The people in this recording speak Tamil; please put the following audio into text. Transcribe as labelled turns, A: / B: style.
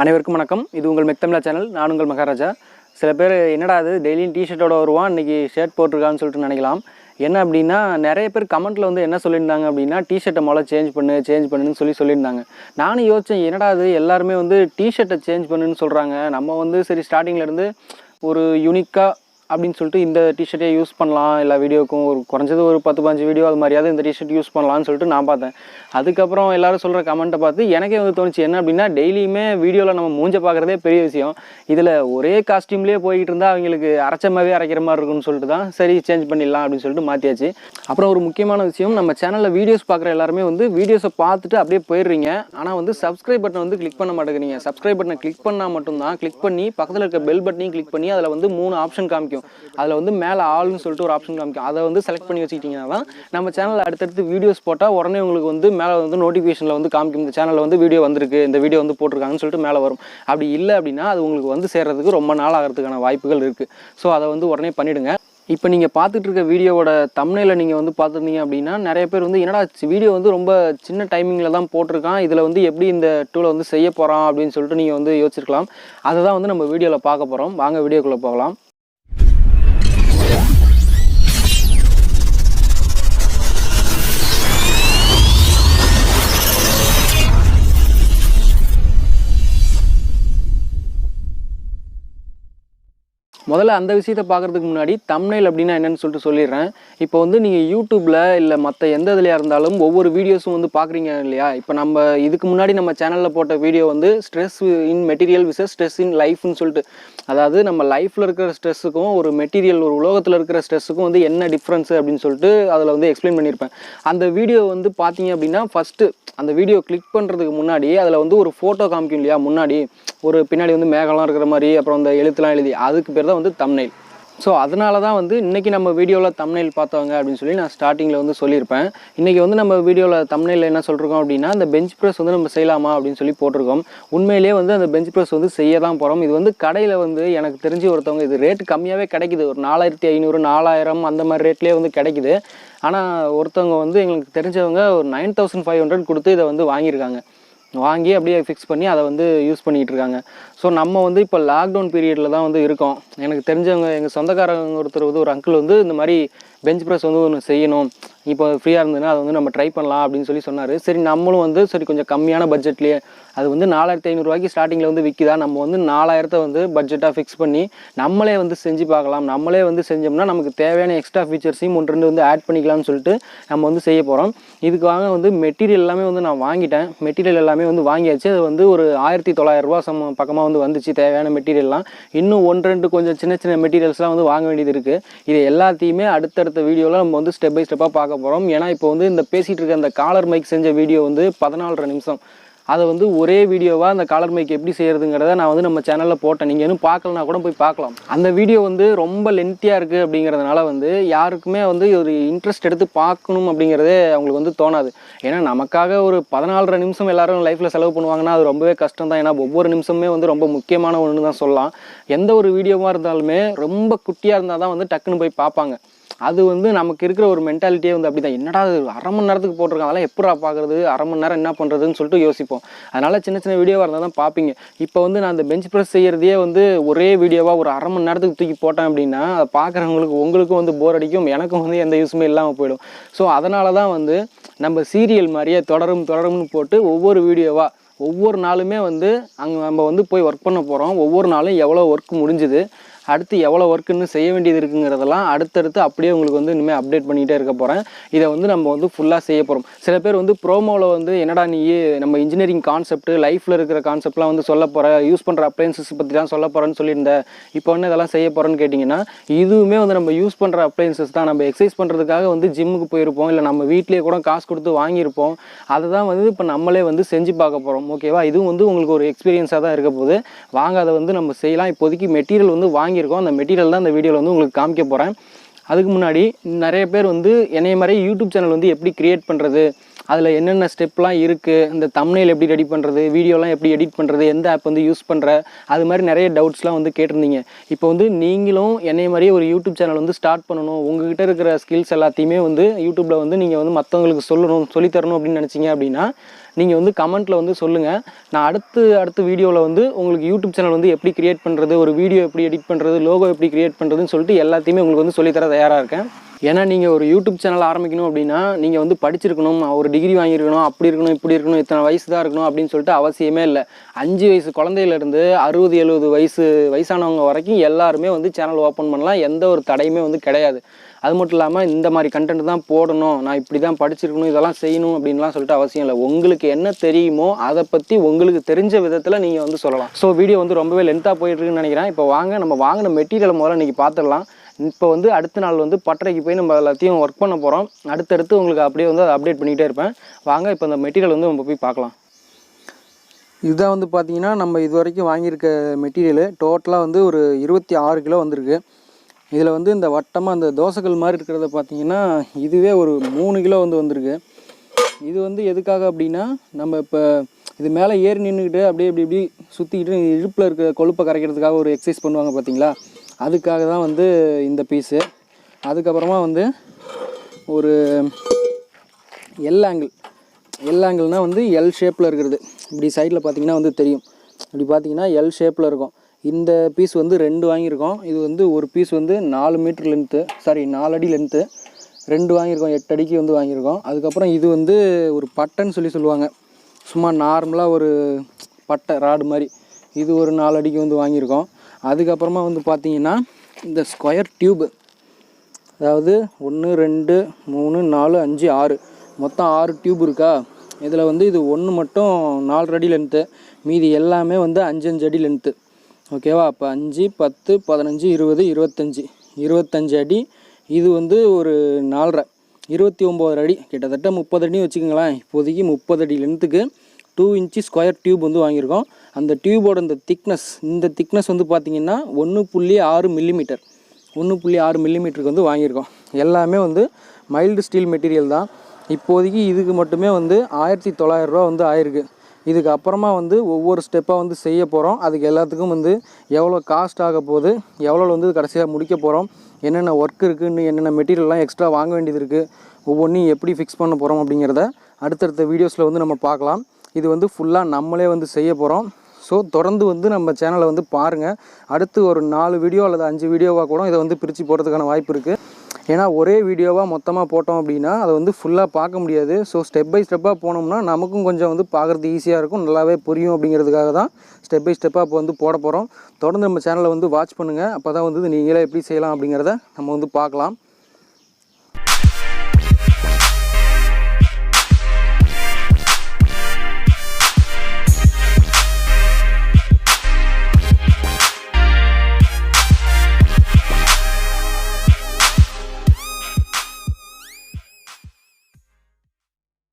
A: அனைவருக்கும் வணக்கம். இது உங்கள் மெக் தமிழா சேனல். நான் உங்கள் மகாராஜா. சில பேர் என்னடா அது டெய்லியும் டிஷர்ட்டோட வருவான், இன்றைக்கி ஷர்ட் போட்டிருக்கான்னு சொல்லிட்டு நினைக்கலாம். என்ன அப்படின்னா, நிறைய பேர் கமெண்ட்டில் வந்து என்ன சொல்லியிருந்தாங்க அப்படின்னா, டிஷர்ட்டை முதல்ல சேஞ்ச் பண்ணுன்னு சொல்லியிருந்தாங்க. நானும் யோசித்தேன், என்னடா அது எல்லாருமே வந்து டிஷர்ட்டை சேஞ்ச் பண்ணுன்னு சொல்கிறாங்க. நம்ம வந்து சரி ஸ்டார்டிங்லேருந்து ஒரு யூனிக்காக அப்படின்னு சொல்லிட்டு இந்த டிஷர்ட்டே யூஸ் பண்ணலாம். எல்லா வீடியோக்கும் ஒரு குறைஞ்சது ஒரு 10-15 வீடியோ அது மாதிரியாவது இந்த டிஷர்ட் யூஸ் பண்ணலான்னு சொல்லிட்டு நான் பார்த்தேன். அதுக்கப்புறம் எல்லோரும் சொல்கிற கமெண்ட்டை பார்த்து எனக்கே வந்து தோணுச்சு, என்ன அப்படின்னா டெய்லியுமே வீடியோவில் நம்ம மூஞ்ச பார்க்குறதே பெரிய விஷயம். இதில் ஒரே காஸ்டியூம்லேயே போய்கிட்டு இருந்தால் அவங்களுக்கு அரைச்சமாகவே அரைக்கிற மாதிரி இருக்குன்னு சொல்லிட்டு தான் சரி சேஞ்ச் பண்ணிடலாம் அப்படின்னு சொல்லிட்டு மாற்றியாச்சு. அப்புறம் ஒரு முக்கியமான விஷயம், நம்ம சேனலில் வீடியோஸ் பார்க்குற எல்லாருமே வந்து வீடியோஸை பார்த்துட்டு அப்படியே போயிடுறீங்க. ஆனால் வந்து சப்ஸ்கிரைப் பட்டன் வந்து கிளிக் பண்ண மாட்டேங்கிறீங்க. சப்ஸ்கிரைப் பட்டனை கிளிக் பண்ணால் மட்டும்தான், கிளிக் பண்ணி பக்கத்தில் இருக்க பெல் பட்டனையும் கிளிக் பண்ணி அதில் வந்து 3 ஆப்ஷன் காமிக்கும். அதில் வந்து மேலே ஆல்னு சொல்லிட்டு ஒரு ஆப்ஷன் காமிக்கும். அதை வந்து செலக்ட் பண்ணி வச்சுக்கிட்டிங்கன்னா தான் நம்ம சேனலில் அடுத்தடுத்து வீடியோஸ் போட்டால் உடனே உங்களுக்கு வந்து மேலே வந்து நோட்டிஃபிகேஷனில் வந்து காமிக்கும், இந்த சேனலில் வந்து வீடியோ வந்திருக்கு, இந்த வீடியோ வந்து போட்டிருக்காங்கன்னு சொல்லிட்டு மேலே வரும். அப்படி இல்லை அப்படின்னா அது உங்களுக்கு வந்து சேர்றதுக்கு ரொம்ப நாள் ஆகிறதுக்கான வாய்ப்புகள் இருக்குது. ஸோ அதை வந்து உடனே பண்ணிவிடுங்க. இப்போ நீங்கள் பார்த்துட்டு இருக்க வீடியோவோட தம்ப்நெயிலை நீங்கள் வந்து பார்த்துருந்தீங்க அப்படின்னா, நிறைய பேர் வந்து என்னடா வீடியோ வந்து ரொம்ப சின்ன டைமிங்கில் தான் போட்டிருக்கான், இதில் வந்து எப்படி இந்த டூலை வந்து செய்ய போகிறான் அப்படின்னு சொல்லிட்டு நீங்கள் வந்து யோசிச்சிருக்கலாம். அதை தான் வந்து நம்ம வீடியோவில் பார்க்க போகிறோம். வாங்க வீடியோக்குள்ளே போகலாம். முதல்ல அந்த விஷயத்தை பார்க்குறதுக்கு முன்னாடி தம்ப்நெயில் அப்படின்னா என்னென்னு சொல்லிட்டு சொல்லிடுறேன். இப்போ வந்து நீங்கள் யூடியூப்பில் இல்லை மற்ற எந்த இதுலையாக இருந்தாலும் ஒவ்வொரு வீடியோஸும் வந்து பார்க்குறீங்க இல்லையா? இப்போ நம்ம இதுக்கு முன்னாடி நம்ம சேனலில் போட்ட வீடியோ வந்து stress in material versus stress in லைஃப்னு சொல்லிட்டு, அதாவது நம்ம லைஃப்பில் இருக்கிற ஸ்ட்ரெஸ்ஸுக்கும் ஒரு மெட்டீரியல் ஒரு உலகத்தில் இருக்கிற ஸ்ட்ரெஸ்ஸுக்கும் வந்து என்ன டிஃப்ரென்ஸு அப்படின்னு சொல்லிட்டு அதில் வந்து எக்ஸ்பிளைன் பண்ணியிருப்பேன். அந்த வீடியோ வந்து பார்த்தீங்க அப்படின்னா ஃபஸ்ட்டு அந்த வீடியோ கிளிக் பண்ணுறதுக்கு முன்னாடி அதில் வந்து ஒரு ஃபோட்டோ காமிக்கும் இல்லையா? முன்னாடி ஒரு பின்னாடி வந்து மேகம்லாம் இருக்கிற மாதிரி, அப்புறம் அந்த எழுத்துலாம் எழுதி, அதுக்கு பேர் தான் வந்து தம்ப்நெயில். ஸோ அதனால தான் வந்து இன்றைக்கி நம்ம வீடியோவில் தம்ப்நெயில் பார்த்தவங்க அப்படின்னு சொல்லி நான் ஸ்டார்டிங்கில் வந்து சொல்லியிருப்பேன். இன்றைக்கி வந்து நம்ம வீடியோவில் தம்ப்நெயிலில் என்ன சொல்லியிருக்கோம் அப்படின்னா, அந்த பெஞ்ச் ப்ரெஸ் வந்து நம்ம செய்யலாமா அப்படின்னு சொல்லி போட்டிருக்கோம். உண்மையிலேயே வந்து அந்த பெஞ்ச் ப்ரெஸ் வந்து செய்ய தான் போகிறோம். இது வந்து கடையில் வந்து எனக்கு தெரிஞ்சு ஒருத்தவங்க இது ரேட்டு கம்மியாகவே கிடைக்குது, ஒரு 4500 4000 அந்த மாதிரி ரேட்லேயே வந்து கிடைக்குது. ஆனால் ஒருத்தவங்க வந்து எங்களுக்கு தெரிஞ்சவங்க ஒரு 9500 கொடுத்து இதை வந்து வாங்கி அப்படியே ஃபிக்ஸ் பண்ணி அதை வந்து யூஸ் பண்ணிகிட்டு இருக்காங்க. ஸோ நம்ம வந்து இப்போ லாக்டவுன் பீரியடில் தான் வந்து இருக்கோம். எனக்கு தெரிஞ்சவங்க எங்கள் சொந்தக்காரங்க ஒருத்தர் வந்து ஒரு அங்கிள் வந்து இந்த மாதிரி பெஞ்ச் ப்ரெஸ் வந்து ஒன்று செய்யணும், இப்போ ஃப்ரீயாக இருந்ததுன்னா அதை வந்து நம்ம ட்ரை பண்ணலாம் அப்படின்னு சொல்லி சொன்னார். சரி நம்மளும் வந்து சரி கொஞ்சம் கம்மியான பட்ஜெட்லேயே, அது வந்து 4500 ஸ்டார்டிங்கில் வந்து விற்கிதா, நம்ம வந்து 4000 வந்து பட்ஜெட்டாக ஃபிக்ஸ் பண்ணி நம்மளே வந்து செஞ்சு பார்க்கலாம். நம்மளே வந்து செஞ்சோம்னா நமக்கு தேவையான எக்ஸ்ட்ரா ஃபீச்சர்ஸையும் 1-2 வந்து ஆட் பண்ணிக்கலாம்னு சொல்லிட்டு நம்ம வந்து செய்ய போகிறோம். இதுக்காக வந்து மெட்டீரியல் எல்லாமே வந்து நான் வாங்கிட்டேன். மெட்டீரியல் எல்லாமே வந்து வாங்கியாச்சு. அது வந்து ஒரு 1900 பக்கமாக வந்து வந்துச்சு தேவையான மெட்டீரியல்லாம். இன்னும் 1-2 கொஞ்சம் சின்ன சின்ன மெட்டீரியல்ஸ்லாம் வந்து வாங்க வேண்டியது இருக்குது. இது எல்லாத்தையுமே அடுத்தடுத்த வீடியோவில் நம்ம வந்து ஸ்டெப் பை ஸ்டெப்பாக பார்க்க போகிறோம். ஏன்னா இப்போ வந்து இந்த பேசிகிட்டு இருக்க அந்த காலர் மைக் செஞ்ச வீடியோ வந்து 14.5 நிமிஷம். அதை வந்து ஒரே வீடியோவாக அந்த காலர் மைக் எப்படி செய்கிறதுங்கிறத நான் வந்து நம்ம சேனலில் போட்டேன். நீங்கள் இன்னும் பார்க்கலனா கூட போய் பார்க்கலாம். அந்த வீடியோ வந்து ரொம்ப லென்த்தியாக இருக்குது அப்படிங்கிறதுனால வந்து யாருக்குமே வந்து ஒரு இன்ட்ரெஸ்ட் எடுத்து பார்க்கணும் அப்படிங்கிறதே அவங்களுக்கு வந்து தோணாது. ஏன்னா நமக்காக ஒரு 14.5 நிமிஷம் எல்லோரும் லைஃப்பில் செலவு பண்ணுவாங்கன்னா அது ரொம்பவே கஷ்டம் தான். ஏன்னா ஒவ்வொரு நிமிஷமே வந்து ரொம்ப முக்கியமான ஒன்று தான் சொல்லலாம். எந்த ஒரு வீடியோவாக இருந்தாலுமே ரொம்ப குட்டியாக இருந்தால் தான் வந்து டக்குன்னு போய் பார்ப்பாங்க. அது வந்து நமக்கு இருக்கிற ஒரு மென்டாலிட்டியே வந்து அப்படி தான். என்னடா அரை மணி நேரத்துக்கு போட்டிருக்காங்க, அதெல்லாம் எப்படா பார்க்குறது, அரை மணி நேரம் என்ன பண்ணுறதுன்னு சொல்லிட்டு யோசிப்போம். அதனால் சின்ன சின்ன வீடியோவாக இருந்தால் தான் பார்ப்பீங்க. இப்போ வந்து நான் அந்த பெஞ்ச் ப்ரெஸ் செய்கிறதையே வந்து ஒரே வீடியோவாக ஒரு அரை மணி நேரத்துக்கு தூக்கி போட்டேன் அப்படின்னா அதை பார்க்குறவங்களுக்கு உங்களுக்கும் வந்து போர் அடிக்கும், எனக்கும் வந்து எந்த யூஸுமே இல்லாமல் போயிடும். ஸோ அதனால தான் வந்து நம்ம சீரியல் மாதிரியே தொடரும்னு போட்டு ஒவ்வொரு வீடியோவாக ஒவ்வொரு நாளுமே வந்து அங்கே நம்ம வந்து போய் ஒர்க் பண்ண போகிறோம். ஒவ்வொரு நாளும் எவ்வளோ ஒர்க் முடிஞ்சுது, அடுத்து எவ்வளோ ஒர்க் இன்னும் செய்ய வேண்டியது இருக்குங்கிறதெல்லாம் அடுத்தடுத்து அப்படியே உங்களுக்கு வந்து இனிமேல் அப்டேட் பண்ணிகிட்டே இருக்க போகிறேன். இதை வந்து நம்ம வந்து ஃபுல்லாக செய்ய போகிறோம். சில பேர் வந்து ப்ரோமோவில் வந்து என்னடா நீ நம்ம இன்ஜினியரிங் கான்செப்ட் லைஃப்பில் இருக்கிற கான்செப்ட்லாம் வந்து சொல்ல போகிற, யூஸ் பண்ணுற அப்ளையன்சஸ் பற்றி தான் சொல்ல போகிறேன்னு சொல்லியிருந்தேன், இப்போ வந்து இதெல்லாம் செய்ய போகிறேன்னு கேட்டிங்கன்னா, இதுவுமே வந்து நம்ம யூஸ் பண்ணுற அப்ளையன்சஸ் தான். நம்ம எக்ஸசைஸ் பண்ணுறதுக்காக வந்து ஜிம்முக்கு போயிருப்போம், இல்லை நம்ம வீட்டிலேயே கூட காசு கொடுத்து வாங்கியிருப்போம். அதை தான் வந்து இப்போ நம்மளே வந்து செஞ்சு பார்க்க போகிறோம். ஓகேவா? இதுவும் வந்து உங்களுக்கு ஒரு எக்ஸ்பீரியன்ஸாக தான் இருக்க போகுது. வாங்க அதை வந்து நம்ம செய்யலாம். இப்போதைக்கு மெட்டீரியல் வந்து வாங்கியிருக்கோம். அந்த மெட்டீரியல் தான் இந்த வீடியோவில் வந்து உங்களுக்கு காமிக்க போகிறேன். அதுக்கு முன்னாடி நிறைய பேர் வந்து என்னைய மாதிரி யூடியூப் சேனல் வந்து எப்படி கிரியேட் பண்ணுறது, அதில் என்னென்ன ஸ்டெப்லாம் இருக்குது, இந்த தம்ப்நெயில் எப்படி ரெடி பண்ணுறது, வீடியோலாம் எப்படி எடிட் பண்ணுறது, எந்த ஆப் வந்து யூஸ் பண்ணுற, அது மாதிரி நிறைய டவுட்ஸ்லாம் வந்து கேட்டிருந்தீங்க. இப்போ வந்து நீங்களும் என்னைய மாதிரியே ஒரு யூடியூப் சேனல் வந்து ஸ்டார்ட் பண்ணணும், உங்ககிட்ட இருக்கிற ஸ்கில்ஸ் எல்லாத்தையுமே வந்து யூடியூப்பில் வந்து நீங்கள் வந்து மற்றவங்களுக்கு சொல்லித்தரணும் அப்படின்னு நினச்சிங்க அப்படின்னா நீங்கள் வந்து கமெண்ட்டில் வந்து சொல்லுங்கள். நான் அடுத்த வீடியோவில் வந்து உங்களுக்கு யூடியூப் சேனல் வந்து எப்படி கிரியேட் பண்ணுறது, ஒரு வீடியோ எப்படி எடிட் பண்ணுறது, லோகோ எப்படி கிரியேட் பண்ணுறதுன்னு சொல்லிட்டு எல்லாத்தையுமே உங்களுக்கு வந்து சொல்லித்தர தயாராக இருக்கேன். ஏன்னா நீங்கள் ஒரு யூடியூப் சேனல் ஆரம்பிக்கணும் அப்படின்னா நீங்கள் வந்து படிச்சிருக்கணும், ஒரு டிகிரி வாங்கியிருக்கணும், அப்படி இருக்கணும், இப்படி இருக்கணும், இத்தனை வயசு தான் இருக்கணும் அப்படின்னு சொல்லிட்டு அவசியமே இல்லை. 5 வயசு குழந்தையிலேருந்து 60-70 வயசானவங்க வரைக்கும் எல்லாருமே வந்து சேனல் ஓப்பன் பண்ணலாம். எந்த ஒரு தடையுமே வந்து கிடையாது. அது மட்டும் இல்லாமல் இந்த மாதிரி கண்டென்ட் தான் போடணும், நான் இப்படி தான் படிச்சிருக்கணும், இதெல்லாம் செய்யணும் அப்படின்லாம் சொல்லிட்டு அவசியம் இல்லை. உங்களுக்கு என்ன தெரியுமோ அதை பற்றி உங்களுக்கு தெரிஞ்ச விதத்தில் நீங்கள் வந்து சொல்லலாம். ஸோ வீடியோ வந்து ரொம்பவே லென்த்தாக போயிட்டுருக்குன்னு நினைக்கிறேன். இப்போ நம்ம வாங்கின மெட்டீரியலை முதல்ல இன்றைக்கி பார்த்துடலாம். இப்போ வந்து அடுத்த நாள் வந்து பட்டறைக்கு போய் நம்ம எல்லாத்தையும் ஒர்க் பண்ண போகிறோம். அடுத்தடுத்து உங்களுக்கு அப்படியே வந்து அதை அப்டேட் பண்ணிகிட்டே இருப்பேன். வாங்க இப்போ இந்த மெட்டீரியல் வந்து நம்ம போய் பார்க்கலாம். இதுதான் வந்து பார்த்திங்கன்னா நம்ம இது வரைக்கும் வாங்கியிருக்க மெட்டீரியலு டோட்டலாக வந்து ஒரு 26 கிலோ வந்திருக்கு. இதில் வந்து இந்த வட்டமாக அந்த தோசைகள் மாதிரி இருக்கிறத பார்த்திங்கன்னா இதுவே ஒரு 3 கிலோ வந்து வந்திருக்கு. இது வந்து எதுக்காக அப்படின்னா நம்ம இப்போ இது மேலே ஏறி நின்றுக்கிட்டு அப்படியே இப்படி சுற்றிக்கிட்டு இடுப்பில் இருக்கிற கொழுப்பை கரைக்கிறதுக்காக ஒரு எக்ஸசைஸ் பண்ணுவாங்க பார்த்தீங்களா, அதுக்காக தான் வந்து இந்த பீஸு. அதுக்கப்புறமா வந்து ஒரு எல் ஆங்கிள்னால் வந்து எல் ஷேப்பில் இருக்கிறது. இப்படி சைடில் பார்த்திங்கன்னா வந்து தெரியும், இப்படி பார்த்திங்கன்னா எல் ஷேப்பில் இருக்கும். இந்த பீஸ் வந்து 2 வாங்கியிருக்கோம். இது வந்து ஒரு பீஸ் வந்து 4 மீட்டர் லென்த்து, 4 அடி லென்த்து, 2 வாங்கியிருக்கோம், 8 அடிக்கு வந்து வாங்கியிருக்கோம். அதுக்கப்புறம் இது வந்து ஒரு பட்டைன்னு சொல்லுவாங்க, சும்மா நார்மலாக ஒரு பட்டை ராடு மாதிரி, இது ஒரு 4 அடிக்கு வந்து வாங்கியிருக்கோம். அதுக்கப்புறமா வந்து பார்த்திங்கன்னா இந்த ஸ்கொயர் டியூபு, அதாவது 1 2 3 4 5 6 மொத்தம் 6 டியூப் இருக்கா. இதில் வந்து இது ஒன்று மட்டும் 4 அடி லென்த்து, மீதி எல்லாமே வந்து 5 அடி லென்த்து. ஓகேவா? அப்போ 5 10 15 20 25 அடி. இது வந்து ஒரு 4.5 29 அடி, கிட்டத்தட்ட 30 அடி வச்சுக்கோங்களேன். இப்போதைக்கு 30 அடி லென்த்துக்கு 2 இன்ச்சு ஸ்கொயர் டியூப் வந்து வாங்கியிருக்கோம். அந்த டியூபோட இந்த திக்னஸ் வந்து பார்த்திங்கன்னா 1.6 மில்லிமீட்டர், 1.6 மில்லிமீட்டருக்கு வந்து வாங்கியிருக்கோம். எல்லாமே வந்து மைல்டு ஸ்டீல் மெட்டீரியல் தான். இப்போதைக்கு இதுக்கு மட்டுமே வந்து 1900 ரூபா வந்து ஆயிருக்கு. இதுக்கு அப்புறமா வந்து ஒவ்வொரு ஸ்டெப்பாக வந்து செய்ய போகிறோம். அதுக்கு எல்லாத்துக்கும் வந்து எவ்வளோ காஸ்ட் ஆக போகுது, எவ்வளோ வந்து கடைசியாக முடிக்க போகிறோம், என்னென்ன ஒர்க் இருக்குதுன்னு, என்னென்ன மெட்டீரியல்லாம் எக்ஸ்ட்ரா வாங்க வேண்டியது இருக்குது, ஒவ்வொன்றையும் எப்படி ஃபிக்ஸ் பண்ண போகிறோம் அப்படிங்கிறத அடுத்தடுத்த வீடியோஸில் வந்து நம்ம பார்க்கலாம். இது வந்து ஃபுல்லாக நம்மளே வந்து செய்ய போகிறோம். ஸோ தொடர்ந்து வந்து நம்ம சேனலை வந்து பாருங்கள். அடுத்து ஒரு 4 வீடியோ அல்லது 5 வீடியோவாக கூட இதை வந்து பிரித்து போகிறதுக்கான வாய்ப்பு இருக்குது. ஏன்னா ஒரே வீடியோவாக மொத்தமாக போட்டோம் அப்படின்னா அதை வந்து ஃபுல்லாக பார்க்க முடியாது. ஸோ ஸ்டெப் பை ஸ்டெப்பாக போனோம்னா நமக்கும் கொஞ்சம் வந்து பார்க்குறது ஈஸியாக இருக்கும், நல்லாவே புரியும். அப்படிங்கிறதுக்காக தான் ஸ்டெப் பை ஸ்டெப்பாக இப்போ வந்து போட போகிறோம். தொடர்ந்து நம்ம சேனலை வந்து வாட்ச் பண்ணுங்கள். அப்போ தான் வந்து நீங்களே எப்படி செய்யலாம் அப்படிங்கிறத நம்ம வந்து பார்க்கலாம்.